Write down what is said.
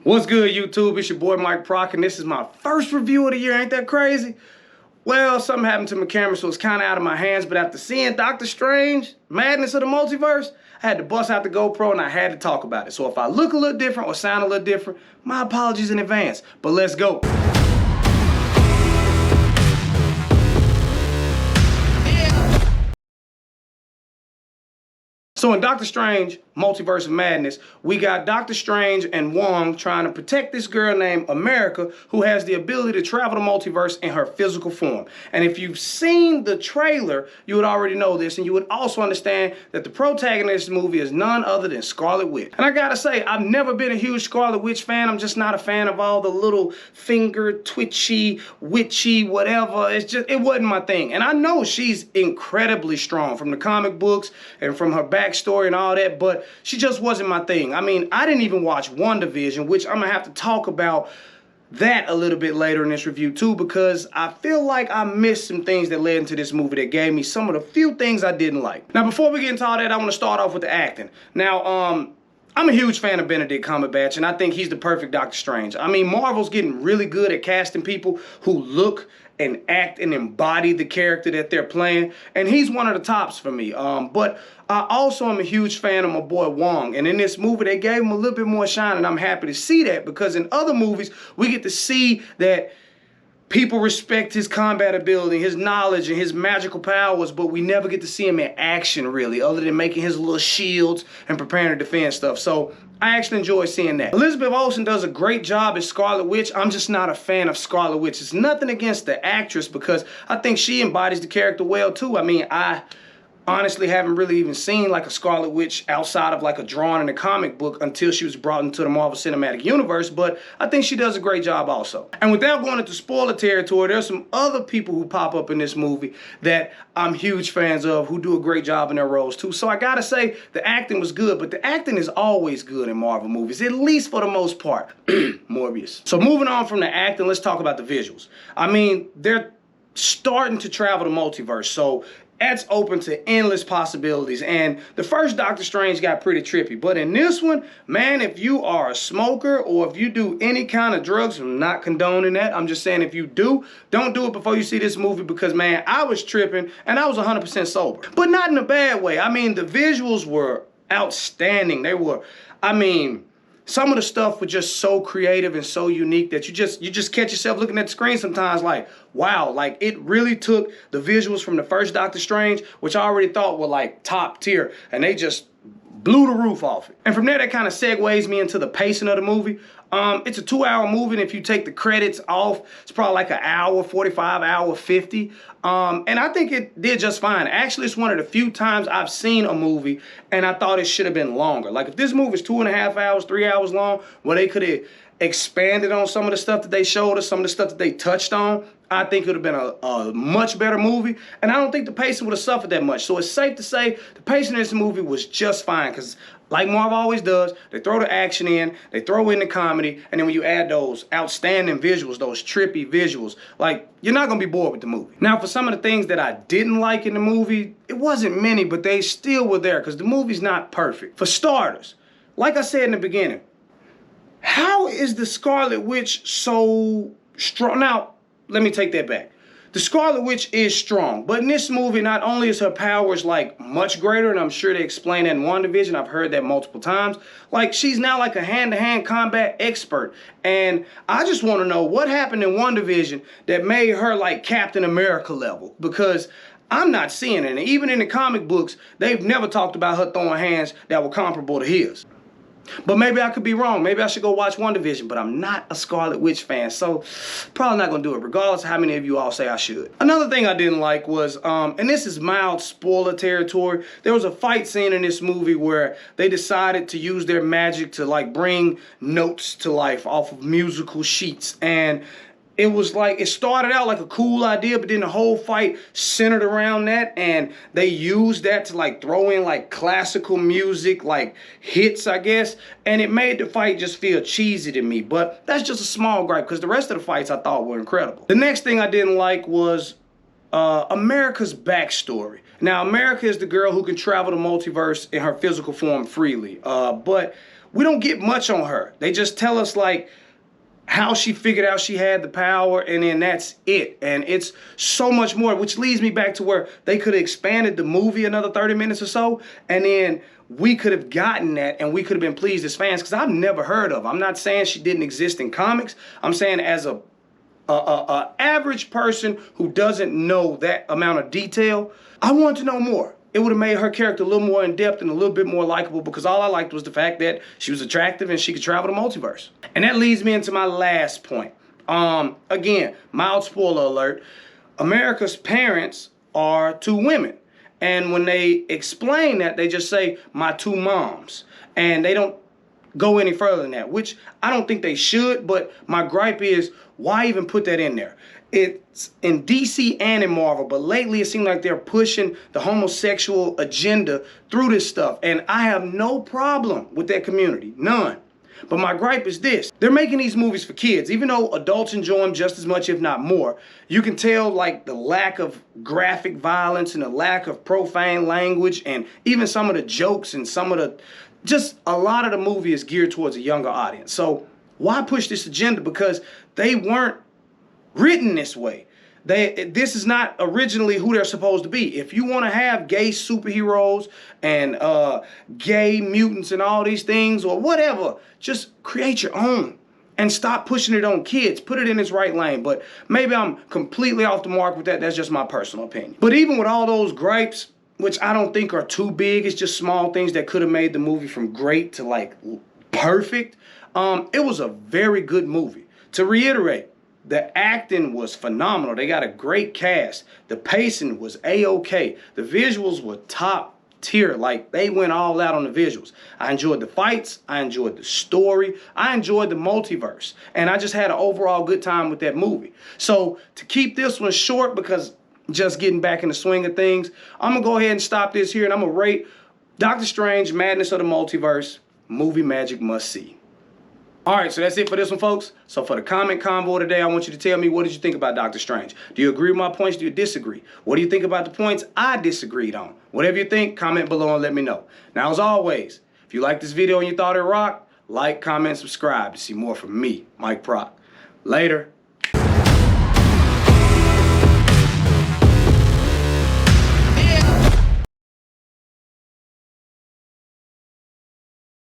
What's good, YouTube? It's your boy Mike Proc, and this is my first review of the year. Ain't that crazy? Well, something happened to my camera, so it's kind of out of my hands, but after seeing Doctor Strange, Madness of the Multiverse, I had to bust out the GoPro and I had to talk about it. So if I look a little different or sound a little different, my apologies in advance, but let's go. So in Doctor Strange, Multiverse of Madness, we got Doctor Strange and Wong trying to protect this girl named America who has the ability to travel the multiverse in her physical form. And if you've seen the trailer, you would already know this, and you would also understand that the protagonist of this movie is none other than Scarlet Witch. And I gotta say, I've never been a huge Scarlet Witch fan. I'm just not a fan of all the little finger twitchy, witchy, whatever. It wasn't my thing. And I know she's incredibly strong from the comic books and from her backstory and all that, but she just wasn't my thing. I mean, I didn't even watch WandaVision, which I'm gonna have to talk about that a little bit later in this review too, because I feel like I missed some things that led into this movie that gave me some of the few things I didn't like. Now, before we get into all that, I want to start off with the acting. Now, I'm a huge fan of Benedict Cumberbatch, and I think he's the perfect Doctor Strange. I mean, Marvel's getting really good at casting people who look and act and embody the character that they're playing, and he's one of the tops for me. But I also am a huge fan of my boy Wong, and in this movie they gave him a little bit more shine, and I'm happy to see that, because in other movies we get to see that people respect his combat ability, his knowledge, and his magical powers, but we never get to see him in action, really, other than making his little shields and preparing to defend stuff. So I actually enjoy seeing that. Elizabeth Olsen does a great job as Scarlet Witch. I'm just not a fan of Scarlet Witch. It's nothing against the actress, because I think she embodies the character well, too. I mean, I honestly haven't really even seen like a Scarlet Witch outside of like a drawing in a comic book until she was brought into the Marvel Cinematic Universe, but I think she does a great job also. And without going into spoiler territory, there's some other people who pop up in this movie that I'm huge fans of, who do a great job in their roles too. So I gotta say, the acting was good, but the acting is always good in Marvel movies, at least for the most part. Morbius. So moving on from the acting, let's talk about the visuals. I mean, they're starting to travel the multiverse, so that's open to endless possibilities. And the first Doctor Strange got pretty trippy, but in this one, man, if you are a smoker or if you do any kind of drugs, I'm not condoning that, I'm just saying if you do, don't do it before you see this movie, because man, I was tripping and I was 100% sober, but not in a bad way. I mean, the visuals were outstanding. They were, I mean, some of the stuff was just so creative and so unique that you just catch yourself looking at the screen sometimes like, wow, like it really took the visuals from the first Doctor Strange, which I already thought were like top tier, and they just blew the roof off it. And from there, that kind of segues me into the pacing of the movie. It's a 2-hour movie, and if you take the credits off, it's probably like an hour 45, hour 50. And I think it did just fine. Actually, it's one of the few times I've seen a movie and I thought it should have been longer. Like if this movie is 2.5 hours, 3 hours long, where they could have expanded on some of the stuff that they showed us, some of the stuff that they touched on, I think it would have been a much better movie, and I don't think the pacing would have suffered that much. So it's safe to say the pacing in this movie was just fine, because like Marvel always does, they throw the action in, they throw in the comedy, and then when you add those outstanding visuals, those trippy visuals, like, you're not going to be bored with the movie. Now, for some of the things that I didn't like in the movie, it wasn't many, but they still were there, because the movie's not perfect. For starters, like I said in the beginning, how is the Scarlet Witch so strong? Now, let me take that back. The Scarlet Witch is strong, but in this movie, not only is her powers like much greater, and I'm sure they explain that in WandaVision, I've heard that multiple times, like she's now like a hand-to-hand combat expert. And I just want to know what happened in WandaVision that made her like Captain America level, because I'm not seeing it. And even in the comic books, they've never talked about her throwing hands that were comparable to his. But maybe I could be wrong. Maybe I should go watch WandaVision, but I'm not a Scarlet Witch fan, so probably not going to do it, regardless of how many of you all say I should. Another thing I didn't like was, and this is mild spoiler territory, there was a fight scene in this movie where they decided to use their magic to like bring notes to life off of musical sheets, and it was like, it started out like a cool idea, but then the whole fight centered around that, and they used that to like throw in like classical music, like hits, I guess, and it made the fight just feel cheesy to me. But that's just a small gripe, because the rest of the fights I thought were incredible. The next thing I didn't like was America's backstory. Now, America is the girl who can travel the multiverse in her physical form freely, but we don't get much on her. They just tell us like how she figured out she had the power, and then that's it. And it's so much more, which leads me back to where they could have expanded the movie another 30 minutes or so, and then we could have gotten that and we could have been pleased as fans, because I've never heard of her. I'm not saying she didn't exist in comics. I'm saying as a average person who doesn't know that amount of detail, I want to know more. It would have made her character a little more in-depth and a little bit more likable, because all I liked was the fact that she was attractive and she could travel the multiverse. And that leads me into my last point. Again, mild spoiler alert, America's parents are 2 women. And when they explain that, they just say, my 2 moms. And they don't go any further than that, which I don't think they should, but my gripe is, why even put that in there? It's in DC and in Marvel, but lately it seems like they're pushing the homosexual agenda through this stuff, and I have no problem with that community, none. But my gripe is this: they're making these movies for kids, even though adults enjoy them just as much, if not more. You can tell like the lack of graphic violence and the lack of profane language, and even some of the jokes and some of the, just a lot of the movie is geared towards a younger audience. So why push this agenda? Because they weren't written this way. This is not originally who they're supposed to be. If you want to have gay superheroes and gay mutants and all these things or whatever, just create your own and stop pushing it on kids. Put it in its right lane. But maybe I'm completely off the mark with that. That's just my personal opinion. But even with all those gripes, which I don't think are too big, it's just small things that could have made the movie from great to like perfect. It was a very good movie. To reiterate, the acting was phenomenal. They got a great cast. The pacing was A-OK. The visuals were top tier. Like, they went all out on the visuals. I enjoyed the fights. I enjoyed the story. I enjoyed the multiverse. And I just had an overall good time with that movie. So, to keep this one short, because just getting back in the swing of things, I'm going to go ahead and stop this here, and I'm going to rate Doctor Strange, Madness of the Multiverse, movie magic must see. All right, so that's it for this one, folks. So for the comment convo today, I want you to tell me, what did you think about Doctor Strange? Do you agree with my points? Do you disagree? What do you think about the points I disagreed on? Whatever you think, comment below and let me know. Now, as always, if you like this video and you thought it rocked, like, comment, subscribe to see more from me, Mike Proc. Later.